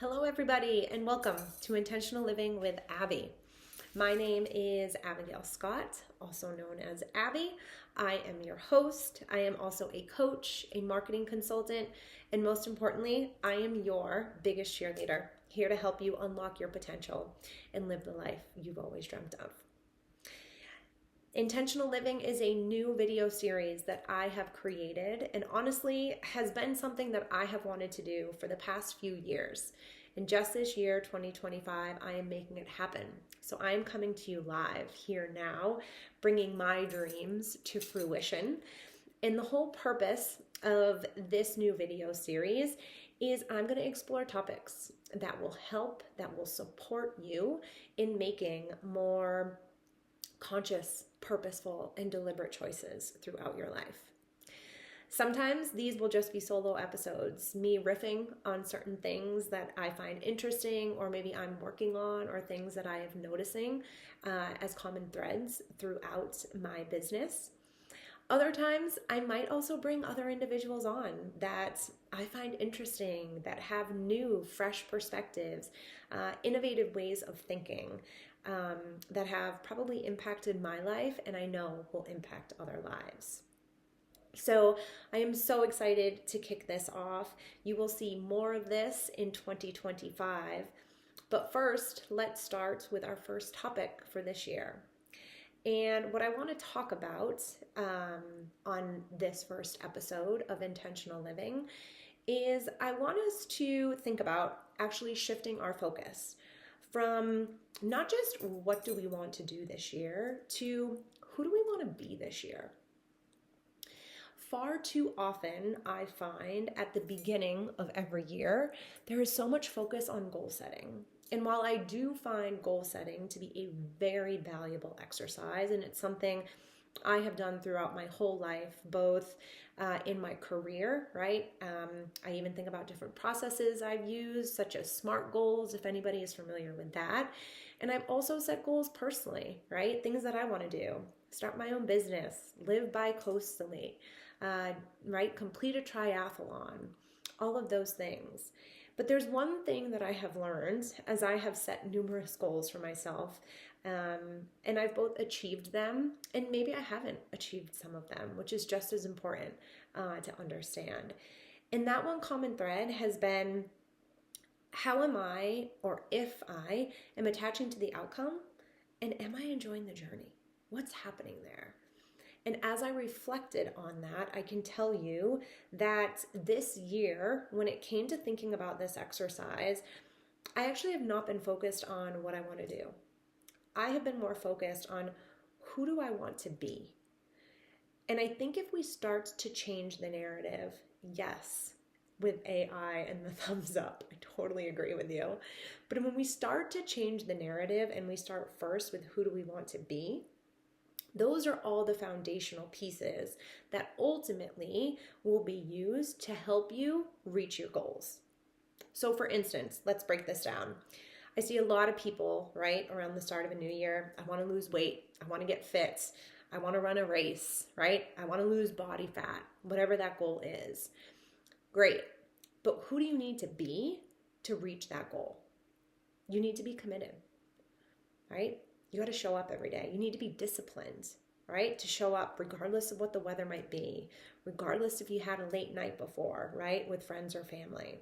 Hello, everybody, and welcome to Intentional Living with Abby. My name is Abigail Scott, also known as Abby. I am your host. I am also a coach, a marketing consultant, and most importantly, I am your biggest cheerleader, here to help you unlock your potential and live the life you've always dreamt of. Intentional Living is a new video series that I have created and honestly has been something that I have wanted to do for the past few years. And just this year, 2025, I am making it happen. So I am coming to you live here now, bringing my dreams to fruition. And the whole purpose of this new video series is I'm going to explore topics that will help, that will support you in making more conscious, purposeful, and deliberate choices throughout your life. Sometimes these will just be solo episodes, me riffing on certain things that I find interesting or maybe I'm working on or things that I am noticing as common threads throughout my business. Other times, I might also bring other individuals on that I find interesting, that have new, fresh perspectives, innovative ways of thinking that have probably impacted my life and I know will impact other lives. So I am so excited to kick this off. You will see more of this in 2025. But first, let's start with our first topic for this year. And what I want to talk about on this first episode of Intentional Living is I want us to think about actually shifting our focus from not just what do we want to do this year to who do we want to be this year. Far too often, I find at the beginning of every year, there is so much focus on goal setting. And while I do find goal setting to be a very valuable exercise, and it's something I have done throughout my whole life, both in my career, right? I even think about different processes I've used, such as SMART goals, if anybody is familiar with that. And I've also set goals personally, right? Things that I want to do. Start my own business, live bi-coastally, right? Complete a triathlon, all of those things. But there's one thing that I have learned as I have set numerous goals for myself, and I've both achieved them and maybe I haven't achieved some of them, which is just as important to understand. And that one common thread has been, how am I, or if I am attaching to the outcome, and am I enjoying the journey? What's happening there? And as I reflected on that, I can tell you that this year, when it came to thinking about this exercise, I actually have not been focused on what I want to do. I have been more focused on who do I want to be? And I think if we start to change the narrative, yes, with AI and the thumbs up, I totally agree with you. But when we start to change the narrative and we start first with who do we want to be, those are all the foundational pieces that ultimately will be used to help you reach your goals. So for instance, let's break this down. I see a lot of people, right, around the start of a new year. I want to lose weight. I want to get fit. I want to run a race, right? I want to lose body fat, whatever that goal is. Great. But who do you need to be to reach that goal? You need to be committed, right? You got to show up every day. You need to be disciplined, right? To show up regardless of what the weather might be, regardless if you had a late night before, right? With friends or family.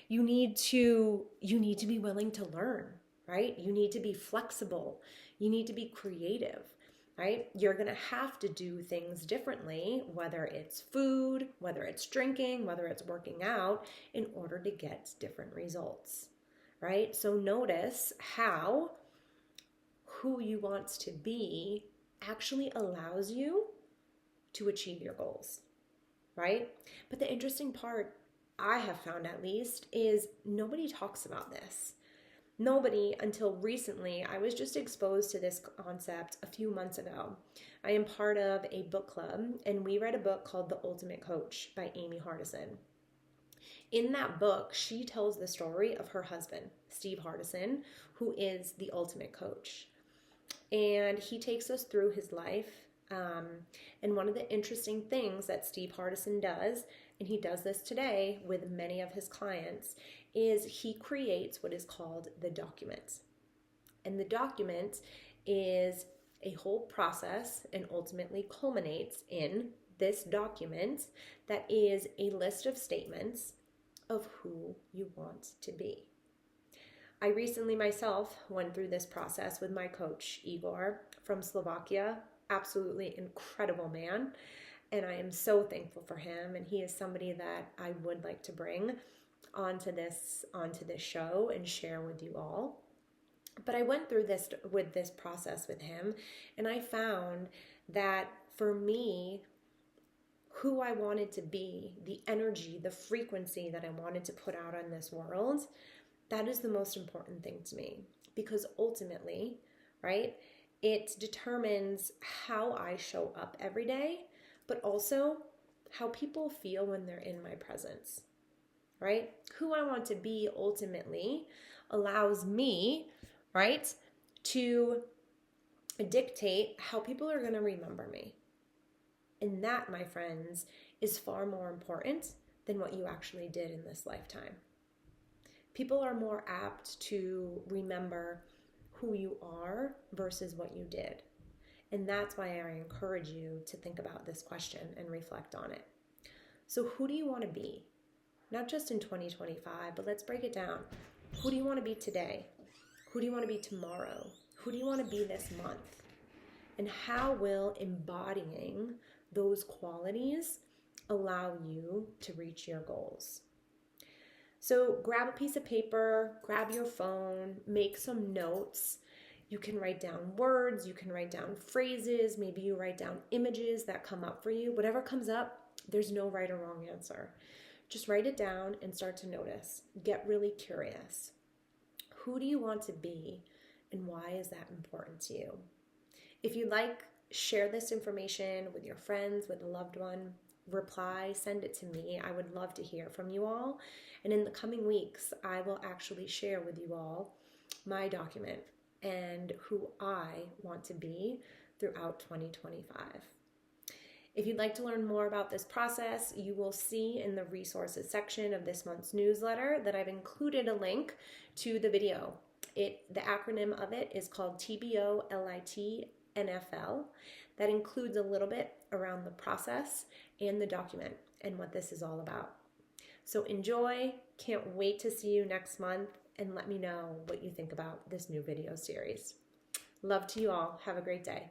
You need to be willing to learn, right? You need to be flexible. You need to be creative, right? You're going to have to do things differently, whether it's food, whether it's drinking, whether it's working out, in order to get different results, right? So notice how who you want to be actually allows you to achieve your goals, right? But the interesting part, I have found at least, is nobody talks about this. Nobody until recently. I was just exposed to this concept a few months ago. I am part of a book club, and we read a book called The Ultimate Coach by Amy Hardison. In that book, she tells the story of her husband, Steve Hardison, who is the ultimate coach. And he takes us through his life. And one of the interesting things that Steve Hardison does and he does this today with many of his clients, is he creates what is called the document. And the document is a whole process and ultimately culminates in this document that is a list of statements of who you want to be. I recently myself went through this process with my coach, Igor, from Slovakia. Absolutely incredible man. And I am so thankful for him. And he is somebody that I would like to bring onto this show and share with you all. But I went through this process with him, and I found that for me, who I wanted to be, the energy, the frequency that I wanted to put out on this world, that is the most important thing to me. Because ultimately, right, it determines how I show up every day, but also how people feel when they're in my presence, right? Who I want to be ultimately allows me, right, to dictate how people are going to remember me. And that, my friends, is far more important than what you actually did in this lifetime. People are more apt to remember who you are versus what you did. And that's why I encourage you to think about this question and reflect on it. So who do you want to be? Not just in 2025, but let's break it down. Who do you want to be today? Who do you want to be tomorrow? Who do you want to be this month? And how will embodying those qualities allow you to reach your goals? So grab a piece of paper, grab your phone, make some notes. You can write down words, you can write down phrases, maybe you write down images that come up for you. Whatever comes up, there's no right or wrong answer. Just write it down and start to notice. Get really curious. Who do you want to be, and why is that important to you? If you'd like, share this information with your friends, with a loved one. Reply, send it to me. I would love to hear from you all. And in the coming weeks, I will actually share with you all my document and who I want to be throughout 2025. If you'd like to learn more about this process, you will see in the resources section of this month's newsletter that I've included a link to the video. The acronym of it is called TBOLIT NFL. That includes a little bit around the process and the document and what this is all about. So enjoy. Can't wait to see you next month, and let me know what you think about this new video series. Love to you all. Have a great day.